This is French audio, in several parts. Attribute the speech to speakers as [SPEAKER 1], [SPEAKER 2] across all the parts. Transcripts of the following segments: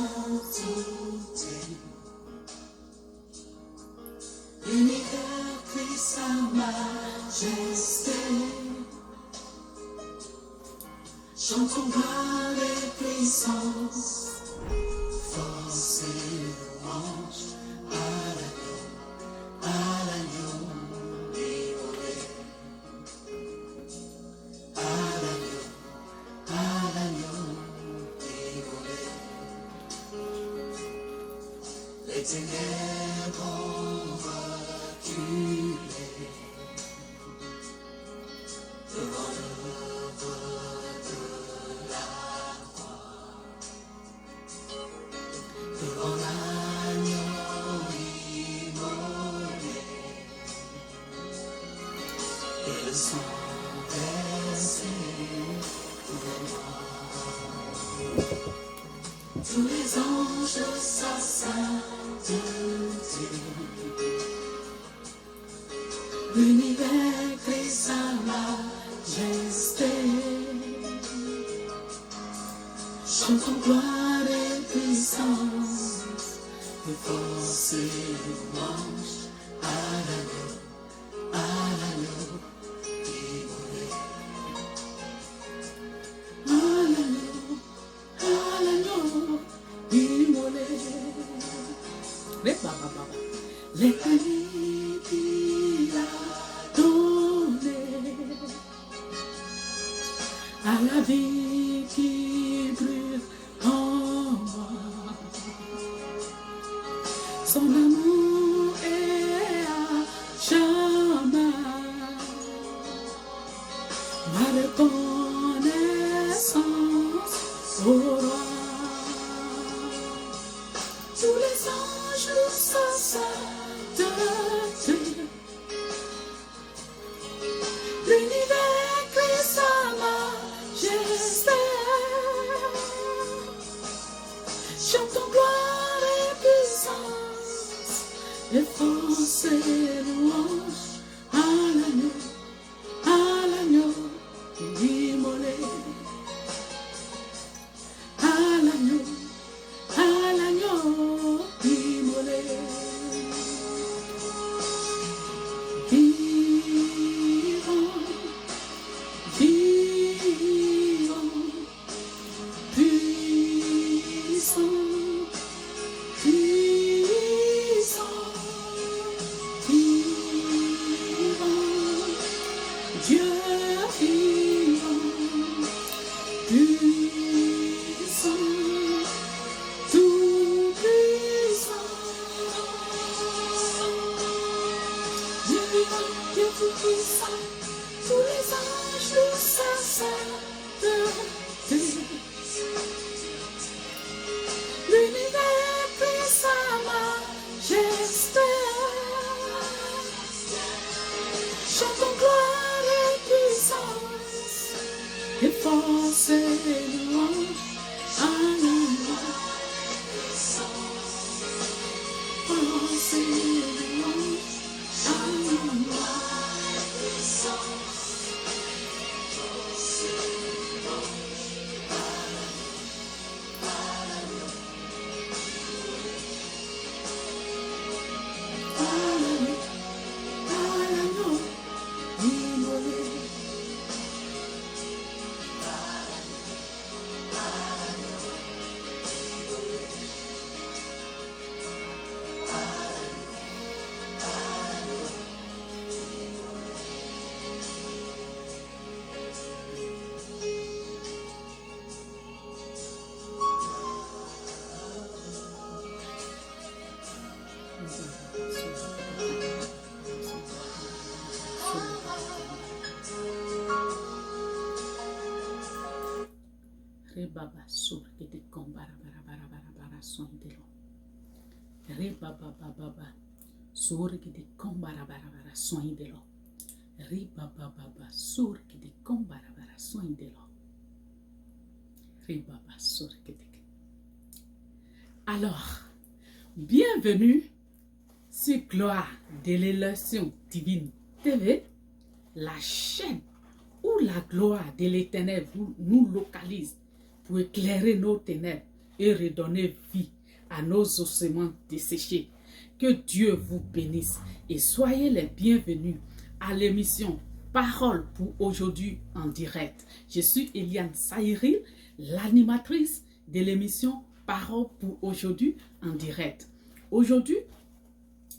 [SPEAKER 1] sainteté. L'univers crie sa majesté. Chantons gloire et puissance, force et louange à l'agneau immolé. À l'agneau immolé. Les ténèbres ont reculé devant l'œuvre de la croix, devant l'agneau immolé, et le sang versé pour moi. Tous les anges de sa sainteté, l'univers crie sa majesté. Chantons gloire et puissance, et force et louange à l'agneau immolé. À l'agneau immolé. Les pays qu'il a donné à la vie qui brûle en moi. Son amour est à jamais. Ma reconnaissance au roi. Tous les anges louent sa sainteté. L'univers crie sa majesté. Chantons gloire et puissance, et force et louange à l'agneau immolé. À l'agneau immolé. Vivant, vivant, puissant, puissant, vivant, Dieu vivant, puissant, tout puissant. Dieu vivant, Dieu tout puissant, tous les anges louent sa sainteté. L'univers crie sa majesté. Chantons gloire et puissance, et force et louange à l'agneau. Force et louange à l'agneau. Rebaba sur que te combara bara son de lo. Rebaba baba sur que te combara bara son de lo. Rebaba sur que te combara bara son de lo. Rebaba sur que te. Alors, bienvenue sur Gloire de l'élection divine TV, la chaîne où la gloire de l'Éternel nous localise pour éclairer nos ténèbres et redonner vie à nos ossements desséchés. Que Dieu vous bénisse et soyez les bienvenus à l'émission Parole pour aujourd'hui en direct. Je suis Eliane Saïril, l'animatrice de l'émission Parole pour aujourd'hui en direct. Aujourd'hui,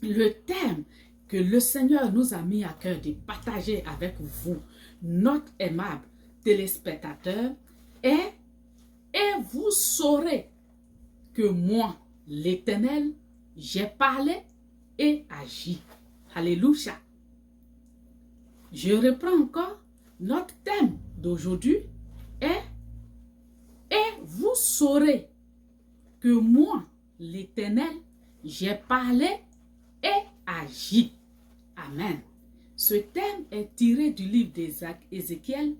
[SPEAKER 1] le thème que le Seigneur nous a mis à cœur de partager avec vous, notre aimable téléspectateur, est « Et vous saurez que moi, l'Éternel, j'ai parlé et agi. » Alléluia. Je reprends encore. Notre thème d'aujourd'hui est « Et vous saurez que moi, l'Éternel, j'ai parlé et agi. » Amen. Ce thème est tiré du livre d'Ézéchiel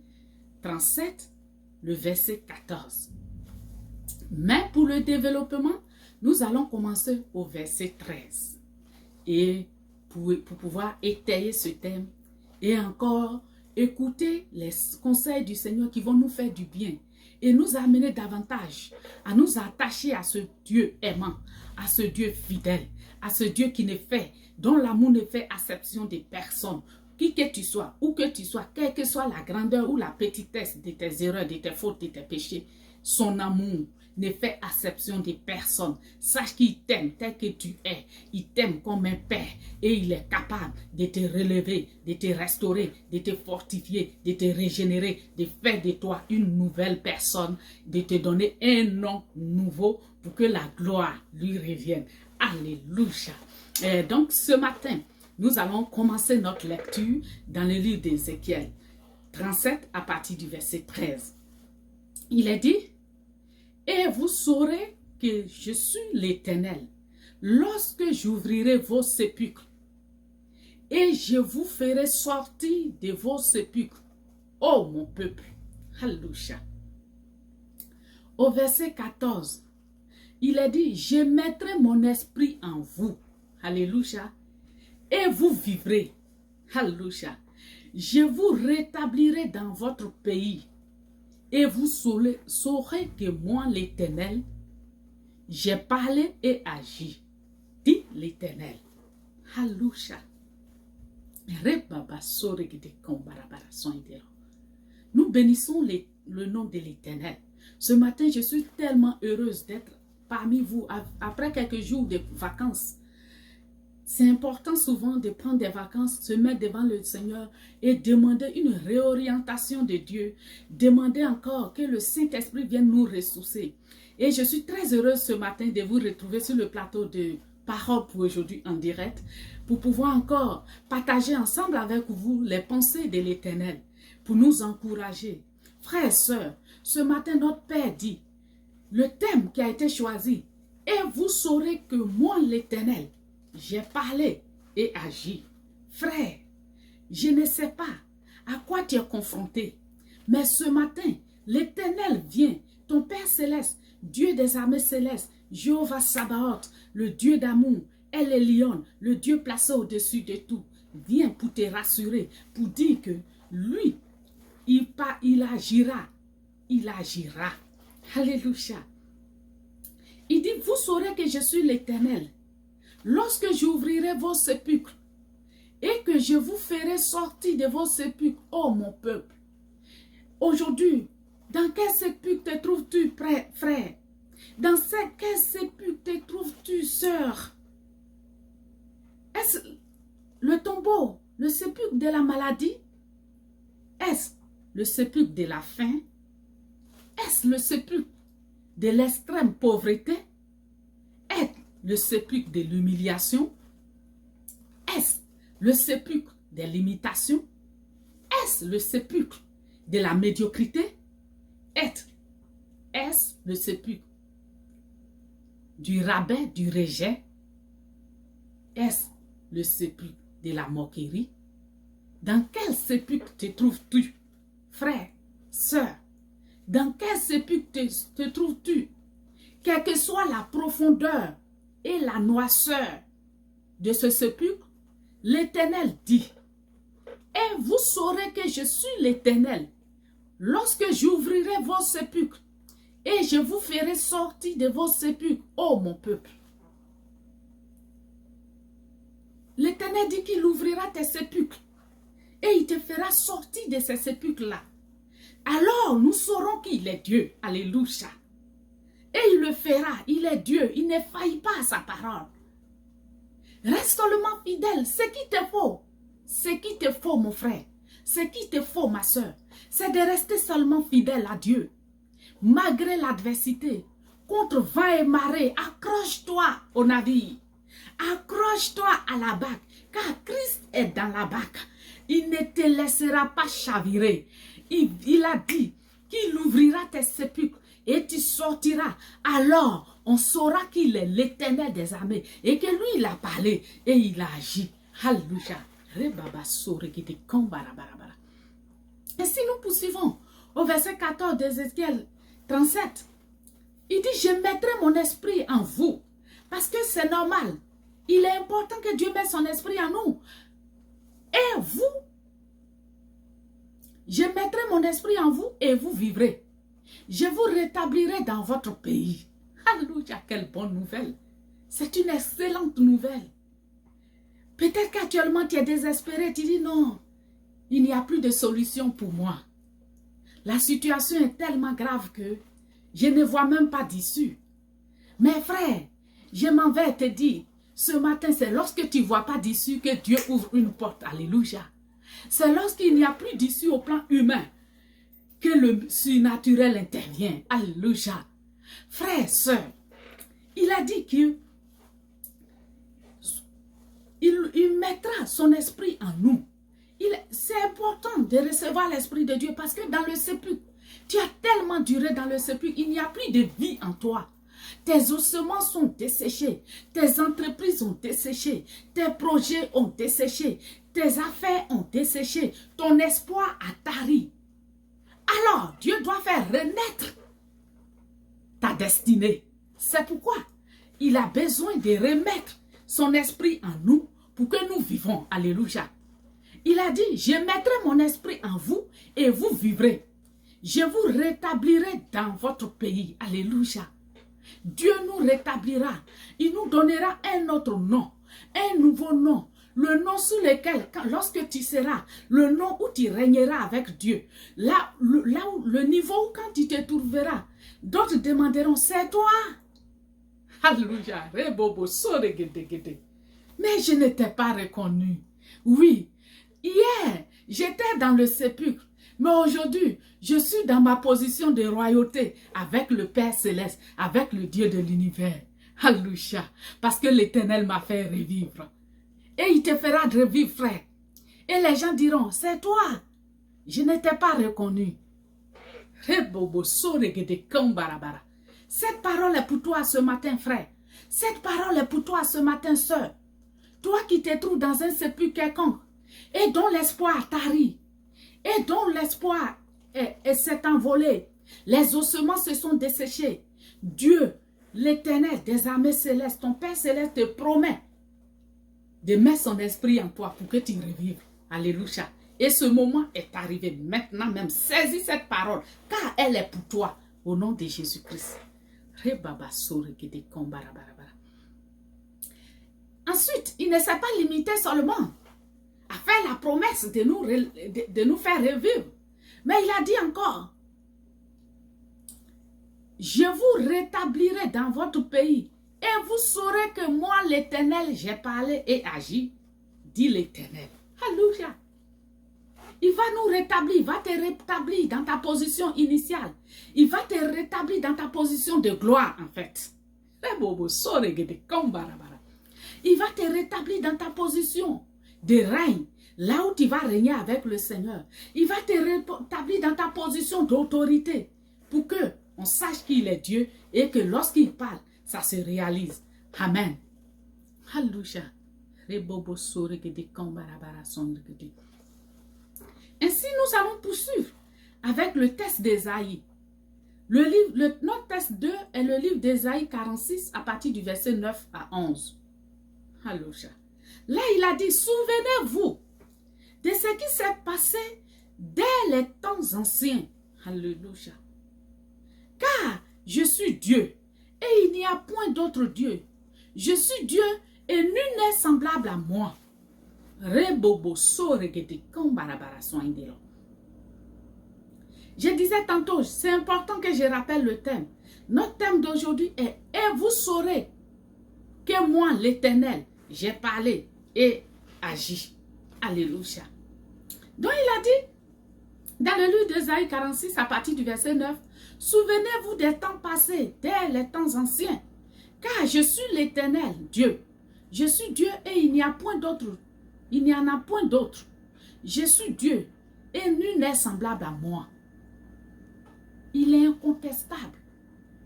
[SPEAKER 1] 37, le verset 14. Mais pour le développement, nous allons commencer au verset 13. Et pour pouvoir étayer ce thème et encore écouter les conseils du Seigneur qui vont nous faire du bien et nous amener davantage à nous attacher à ce Dieu aimant, à ce Dieu fidèle, à ce Dieu qui ne fait, dont l'amour ne fait acception des personnes. Qui que tu sois, où que tu sois, quelle que soit la grandeur ou la petitesse de tes erreurs, de tes fautes, de tes péchés, son amour ne fait acception des personnes. Sache qu'il t'aime tel que tu es. Il t'aime comme un père et il est capable de te relever, de te restaurer, de te fortifier, de te régénérer, de faire de toi une nouvelle personne, de te donner un nom nouveau pour que la gloire lui revienne. Alléluia. Donc ce matin, nous allons commencer notre lecture dans le livre d'Ézéchiel 37 à partir du verset 13. Il est dit: et vous saurez que je suis l'Éternel lorsque j'ouvrirai vos sépulcres et je vous ferai sortir de vos sépulcres, ô mon peuple. Alléluia. Au verset 14, il est dit: je mettrai mon esprit en vous. Alléluia. Et vous vivrez. Alléluia. Je vous rétablirai dans votre pays. Et vous saurez que moi, l'Éternel, j'ai parlé et agi, dit l'Éternel. Alléluia. Nous bénissons le nom de l'Éternel. Ce matin, je suis tellement heureuse d'être parmi vous après quelques jours de vacances. C'est important souvent de prendre des vacances, se mettre devant le Seigneur et demander une réorientation de Dieu. Demander encore que le Saint-Esprit vienne nous ressourcer. Et je suis très heureuse ce matin de vous retrouver sur le plateau de Parole pour aujourd'hui en direct, pour pouvoir encore partager ensemble avec vous les pensées de l'Éternel, pour nous encourager. Frères et sœurs, ce matin notre Père dit, le thème qui a été choisi, et vous saurez que moi l'Éternel, j'ai parlé et agi. Frère, je ne sais pas à quoi tu es confronté, mais ce matin, l'Éternel vient, ton Père céleste, Dieu des armées célestes, Jéhovah Sabaoth, le Dieu d'amour, El Elyon, le Dieu placé au-dessus de tout, vient pour te rassurer, pour dire que lui, il agira. Il agira. Alléluia. Il dit, vous saurez que je suis l'Éternel. Lorsque j'ouvrirai vos sépulcres et que je vous ferai sortir de vos sépulcres, ô mon peuple. Aujourd'hui, dans quel sépulcre te trouves-tu, frère? Dans quel sépulcre te trouves-tu, sœur? Est-ce le tombeau, le sépulcre de la maladie? Est-ce le sépulcre de la faim? Est-ce le sépulcre de l'extrême pauvreté? Est-ce le sépulcre de l'humiliation? Est-ce le sépulcre des limitations? Est-ce le sépulcre de la médiocrité? Est-ce le sépulcre du rabais, du rejet? Est-ce le sépulcre de la moquerie? Dans quel sépulcre te trouves-tu, frère, sœur? Dans quel sépulcre te trouves-tu? Quelle que soit la profondeur et la noirceur de ce sépulcre, l'Éternel dit, et vous saurez que je suis l'Éternel lorsque j'ouvrirai vos sépulcres Et je vous ferai sortir de vos sépulcres, ô mon peuple. L'Éternel dit qu'il ouvrira tes sépulcres et il te fera sortir de ces sépulcres-là. Alors nous saurons qu'il est Dieu. Alléluia. Et il le fera. Il est Dieu. Il ne faillit pas à sa parole. Reste seulement fidèle. Ce qui te faut. Ce qui te faut, mon frère. Ce qui te faut, ma soeur. C'est de rester seulement fidèle à Dieu. Malgré l'adversité. Contre vent et marée. Accroche-toi au navire. Accroche-toi à la barque. Car Christ est dans la barque. Il ne te laissera pas chavirer. Il a dit qu'il ouvrira tes sépulcres et tu sortiras. Alors, on saura qu'il est l'Éternel des armées et que lui, il a parlé et il a agi. Alléluia. Et si nous poursuivons au verset 14 d'Ézéchiel 37, il dit, je mettrai mon esprit en vous. Parce que c'est normal. Il est important que Dieu mette son esprit en nous. Et vous, je mettrai mon esprit en vous et vous vivrez. Je vous rétablirai dans votre pays. Alléluia, quelle bonne nouvelle. C'est une excellente nouvelle. Peut-être qu'actuellement tu es désespéré, tu dis non, il n'y a plus de solution pour moi. La situation est tellement grave que je ne vois même pas d'issue. Mais frère, je m'en vais te dire, ce matin, c'est lorsque tu ne vois pas d'issue que Dieu ouvre une porte. Alléluia. C'est lorsqu'il n'y a plus d'issue au plan humain que le surnaturel intervient. Alléluia. Frère, soeur, il a dit qu'il mettra son esprit en nous. C'est important de recevoir l'esprit de Dieu parce que dans le sépulcre, tu as tellement duré dans le sépulcre, il n'y a plus de vie en toi. Tes ossements sont desséchés, tes entreprises ont desséché, tes projets ont desséché, tes affaires ont desséché, ton espoir a tari. Alors, Dieu doit faire renaître ta destinée. C'est pourquoi il a besoin de remettre son esprit en nous pour que nous vivons. Alléluia. Il a dit, je mettrai mon esprit en vous et vous vivrez. Je vous rétablirai dans votre pays. Alléluia. Dieu nous rétablira. Il nous donnera un autre nom, un nouveau nom. Le nom sous lequel, lorsque tu seras, le nom où tu régneras avec Dieu. Là où, le niveau où quand tu te trouveras, d'autres demanderont, c'est toi. Alléluia. Mais je ne t'ai pas reconnu. Oui, hier, j'étais dans le sépulcre. Mais aujourd'hui, je suis dans ma position de royauté avec le Père Céleste, avec le Dieu de l'univers. Alléluia. Parce que l'Éternel m'a fait revivre. Et il te fera revivre, frère. Et les gens diront, c'est toi. Je ne t'ai pas reconnu. Cette parole est pour toi ce matin, frère. Cette parole est pour toi ce matin, sœur. Toi qui te trouves dans un sépulcre quelconque et dont l'espoir tarit. Et dont l'espoir s'est envolé. Les ossements se sont desséchés. Dieu, l'Éternel des armées célestes, ton Père céleste te promet de mettre son esprit en toi pour que tu revives. Alléluia. Et ce moment est arrivé maintenant même. Saisis cette parole car elle est pour toi au nom de Jésus-Christ. Ensuite, il ne s'est pas limité seulement à faire la promesse de nous faire revivre. Mais il a dit encore, je vous rétablirai dans votre pays et vous saurez que moi l'Éternel, j'ai parlé et agi, dit l'Éternel. Alléluia. Il va nous rétablir, il va te rétablir dans ta position initiale. Il va te rétablir dans ta position de gloire en fait. Il va te rétablir dans ta position de règne, là où tu vas régner avec le Seigneur. Il va te rétablir dans ta position d'autorité pour que on sache qu'il est Dieu et que lorsqu'il parle, ça se réalise. Amen. Alléluia. Ainsi, nous allons poursuivre avec le test d'Ésaïe. Notre test 2 est le livre d'Ésaïe 46 à partir du verset 9 à 11. Alléluia. Là, il a dit, souvenez-vous de ce qui s'est passé dès les temps anciens. Alléluia. Car Je suis Dieu et il n'y a point d'autre Dieu. Je suis Dieu et nul n'est semblable à moi. Je disais tantôt, c'est important que je rappelle le thème. Notre thème d'aujourd'hui est « Et vous saurez que moi, l'Éternel, j'ai parlé et agi. » Alléluia. Donc il a dit, dans le livre d'Ésaïe 46, à partir du verset 9, « Souvenez-vous des temps passés, dès les temps anciens, car je suis l'Éternel, Dieu. Je suis Dieu et il n'y a point d'autre. Il n'y en a point d'autre. Je suis Dieu et nul n'est semblable à moi. » Il est incontestable.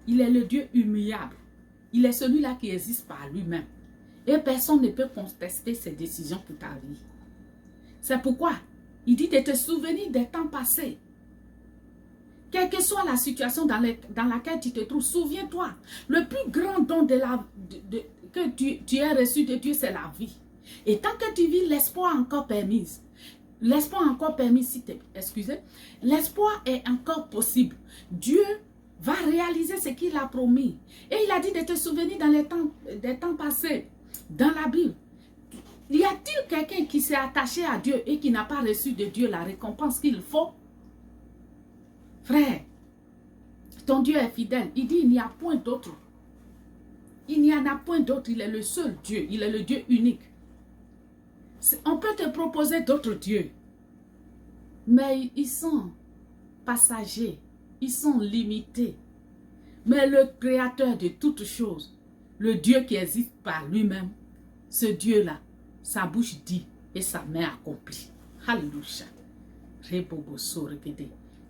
[SPEAKER 1] Il est le Dieu humiliable. Il est celui-là qui existe par lui-même. Et personne ne peut contester ses décisions pour ta vie. C'est pourquoi il dit de te souvenir des temps passés. Quelle que soit la situation dans laquelle tu te trouves, souviens-toi, le plus grand don que tu as reçu de Dieu, c'est la vie. Et tant que tu vis, l'espoir encore permis. L'espoir encore permis, excusez. L'espoir est encore possible. Dieu va réaliser ce qu'il a promis. Et il a dit de te souvenir dans des temps passés, dans la Bible. Y a-t-il quelqu'un qui s'est attaché à Dieu et qui n'a pas reçu de Dieu la récompense qu'il faut? Frère, ton Dieu est fidèle. Il dit il n'y a point d'autre. Il n'y en a point d'autre. Il est le seul Dieu. Il est le Dieu unique. On peut te proposer d'autres dieux. Mais ils sont passagers. Ils sont limités. Mais le créateur de toutes choses, le Dieu qui existe par lui-même, ce Dieu-là, sa bouche dit et sa main accomplit. Alléluia.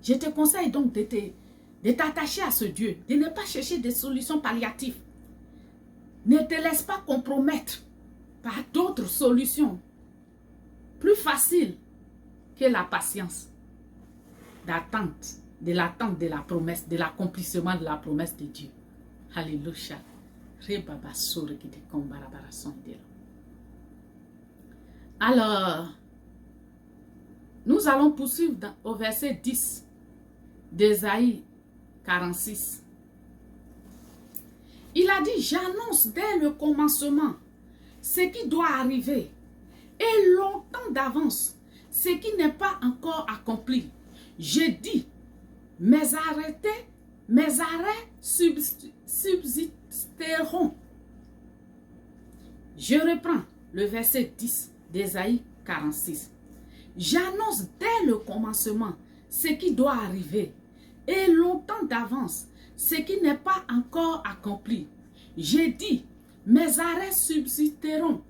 [SPEAKER 1] Je te conseille donc de t'attacher à ce Dieu, de ne pas chercher des solutions palliatives. Ne te laisse pas compromettre par d'autres solutions plus faciles que la patience d'attente, de l'attente de la promesse, de l'accomplissement de la promesse de Dieu. Alléluia. Alors, nous allons poursuivre au verset 10 d'Ésaïe 46. Il a dit, j'annonce dès le commencement ce qui doit arriver et longtemps d'avance ce qui n'est pas encore accompli. Je dis, mes arrêts subsisteront. Je reprends le verset 10 d'Ésaïe 46. J'annonce dès le commencement ce qui doit arriver et longtemps d'avance ce qui n'est pas encore accompli. J'ai dit, mes arrêts subsisteront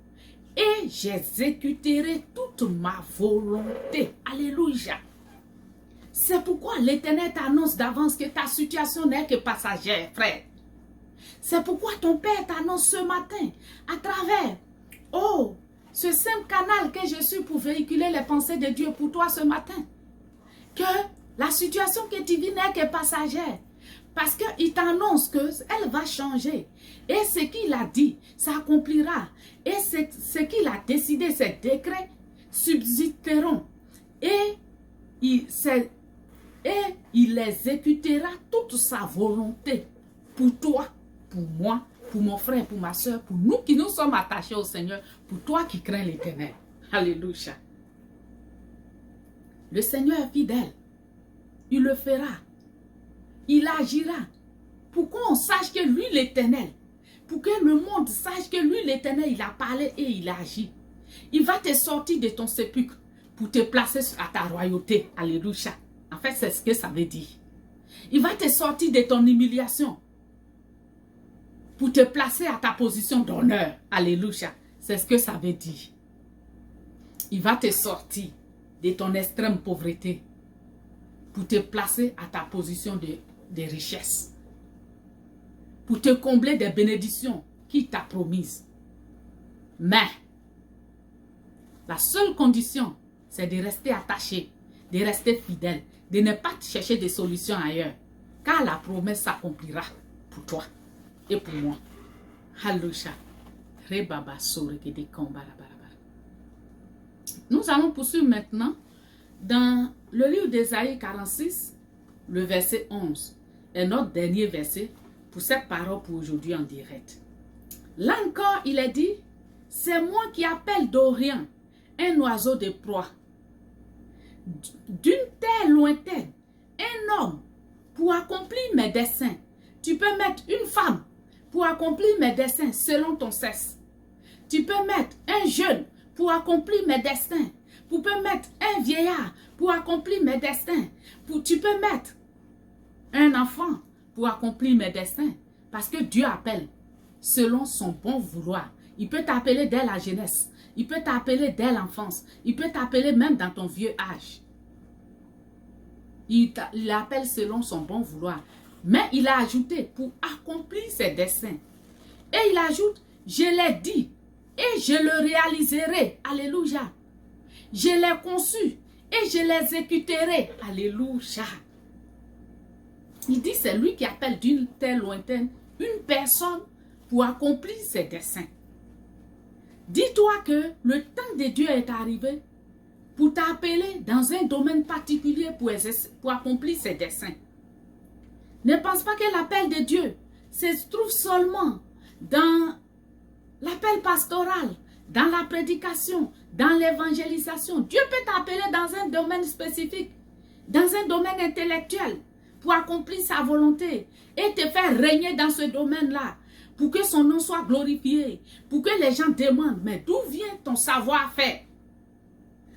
[SPEAKER 1] et j'exécuterai toute ma volonté. Alléluia. C'est pourquoi l'Éternel t'annonce d'avance que ta situation n'est que passagère, frère. C'est pourquoi ton Père t'annonce ce matin, à travers, ce simple canal que je suis pour véhiculer les pensées de Dieu pour toi ce matin, que la situation que tu vis n'est que passagère. Parce qu'il t'annonce qu'elle va changer. Et ce qu'il a dit, ça accomplira. Et ce qu'il a décidé, ces décrets subsisteront. Et il exécutera toute sa volonté pour toi, pour moi, pour mon frère, pour ma soeur, pour nous qui nous sommes attachés au Seigneur, pour toi qui crains l'Éternel. Alléluia. Le Seigneur est fidèle. Il le fera. Il agira pour qu'on sache que lui, l'Éternel, pour que le monde sache que lui, l'Éternel, il a parlé et il a agi. Il va te sortir de ton sépulcre pour te placer à ta royauté. Alléluia. En fait, c'est ce que ça veut dire. Il va te sortir de ton humiliation pour te placer à ta position d'honneur. Alléluia. C'est ce que ça veut dire. Il va te sortir de ton extrême pauvreté pour te placer à ta position de richesse. Pour te combler des bénédictions qu'il t'a promises. Mais, la seule condition, c'est de rester attaché, de rester fidèle, de ne pas chercher des solutions ailleurs. Car la promesse s'accomplira pour toi et pour moi. Alléluia. Nous allons poursuivre maintenant dans le livre d'Ésaïe 46, le verset 11. est notre dernier verset pour cette parole pour aujourd'hui en direct. Là encore, il est dit, c'est moi qui appelle d'Orient un oiseau de proie. D'une terre lointaine, un homme pour accomplir mes desseins. Tu peux mettre une femme pour accomplir mes desseins selon ton sexe. Tu peux mettre un jeune pour accomplir mes destins. Tu peux mettre un vieillard pour accomplir mes destins. Tu peux mettre un enfant pour accomplir mes destins. Parce que Dieu appelle selon son bon vouloir. Il peut t'appeler dès la jeunesse. Il peut t'appeler dès l'enfance. Il peut t'appeler même dans ton vieux âge. Il appelle selon son bon vouloir. Mais il a ajouté pour accomplir ses desseins. Et il ajoute, je l'ai dit et je le réaliserai. Alléluia. Je l'ai conçu et je l'exécuterai. Alléluia. Il dit, c'est lui qui appelle d'une terre lointaine une personne pour accomplir ses desseins. Dis-toi que le temps de Dieu est arrivé pour t'appeler dans un domaine particulier pour accomplir ses desseins. Ne pense pas que l'appel de Dieu se trouve seulement dans l'appel pastoral, dans la prédication, dans l'évangélisation. Dieu peut t'appeler dans un domaine spécifique, dans un domaine intellectuel, pour accomplir sa volonté et te faire régner dans ce domaine-là, pour que son nom soit glorifié, pour que les gens demandent, mais d'où vient ton savoir-faire?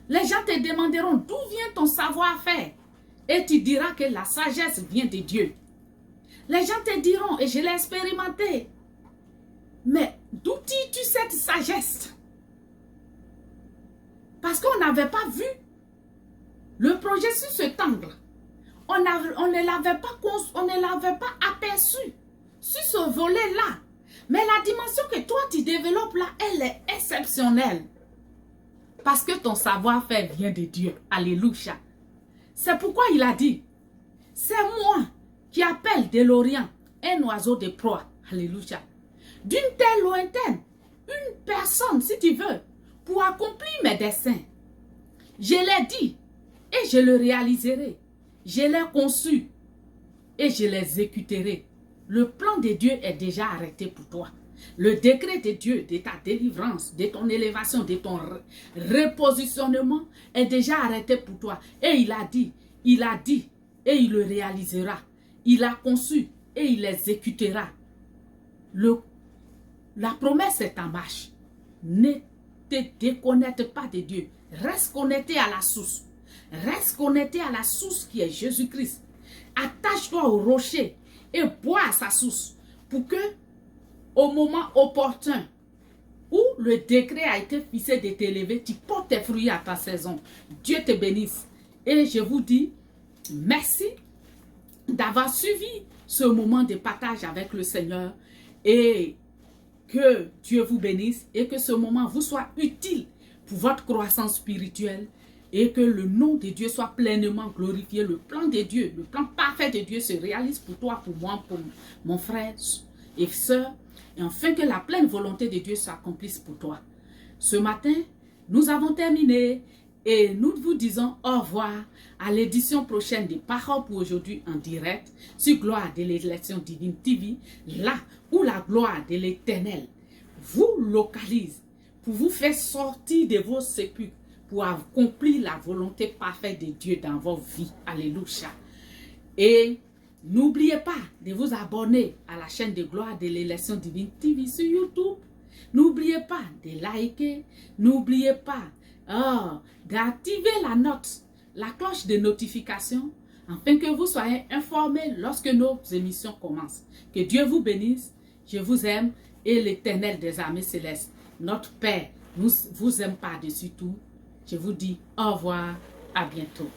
[SPEAKER 1] Les gens te demanderont, d'où vient ton savoir-faire? Et tu diras que la sagesse vient de Dieu. Les gens te diront, et je l'ai expérimenté, mais d'où tires-tu cette sagesse? Parce qu'on n'avait pas vu le projet sur cet angle. On ne l'avait pas aperçu sur ce volet-là. Mais la dimension que toi tu développes là, elle est exceptionnelle. Parce que ton savoir-faire vient de Dieu. Alléluia. C'est pourquoi il a dit, c'est moi qui appelle de l'Orient un oiseau de proie. Alléluia. D'une terre lointaine, une personne, si tu veux, pour accomplir mes desseins. Je l'ai dit et je le réaliserai. Je l'ai conçu et je l'exécuterai. Le plan de Dieu est déjà arrêté pour toi. Le décret de Dieu, de ta délivrance, de ton élévation, de ton repositionnement est déjà arrêté pour toi. Et il a dit et il le réalisera. Il a conçu et il l'exécutera. La promesse est en marche. Ne te déconnecte pas de Dieu. Reste connecté à la source. Reste connecté à la source qui est Jésus-Christ. Attache-toi au rocher et bois à sa source pour que, au moment opportun où le décret a été fixé de t'élever, tu portes tes fruits à ta saison. Dieu te bénisse. Et je vous dis merci d'avoir suivi ce moment de partage avec le Seigneur et que Dieu vous bénisse et que ce moment vous soit utile pour votre croissance spirituelle et que le nom de Dieu soit pleinement glorifié. Le plan de Dieu, le plan parfait de Dieu se réalise pour toi, pour moi, pour mon frère et soeur, et enfin que la pleine volonté de Dieu s'accomplisse pour toi. Ce matin, nous avons terminé et nous vous disons au revoir à l'édition prochaine des Paroles pour aujourd'hui en direct sur Gloire de l'élection divine TV, là où la gloire de l'Éternel vous localise pour vous faire sortir de vos sépulcres pour accomplir la volonté parfaite de Dieu dans vos vies. Alléluia. Et n'oubliez pas de vous abonner à la chaîne de Gloire de l'élection divine TV sur YouTube. N'oubliez pas de liker. N'oubliez pas d'activer la cloche de notification, afin que vous soyez informés lorsque nos émissions commencent. Que Dieu vous bénisse. Je vous aime et l'Éternel des armées célestes, notre Père, vous aime par-dessus tout. Je vous dis au revoir, à bientôt.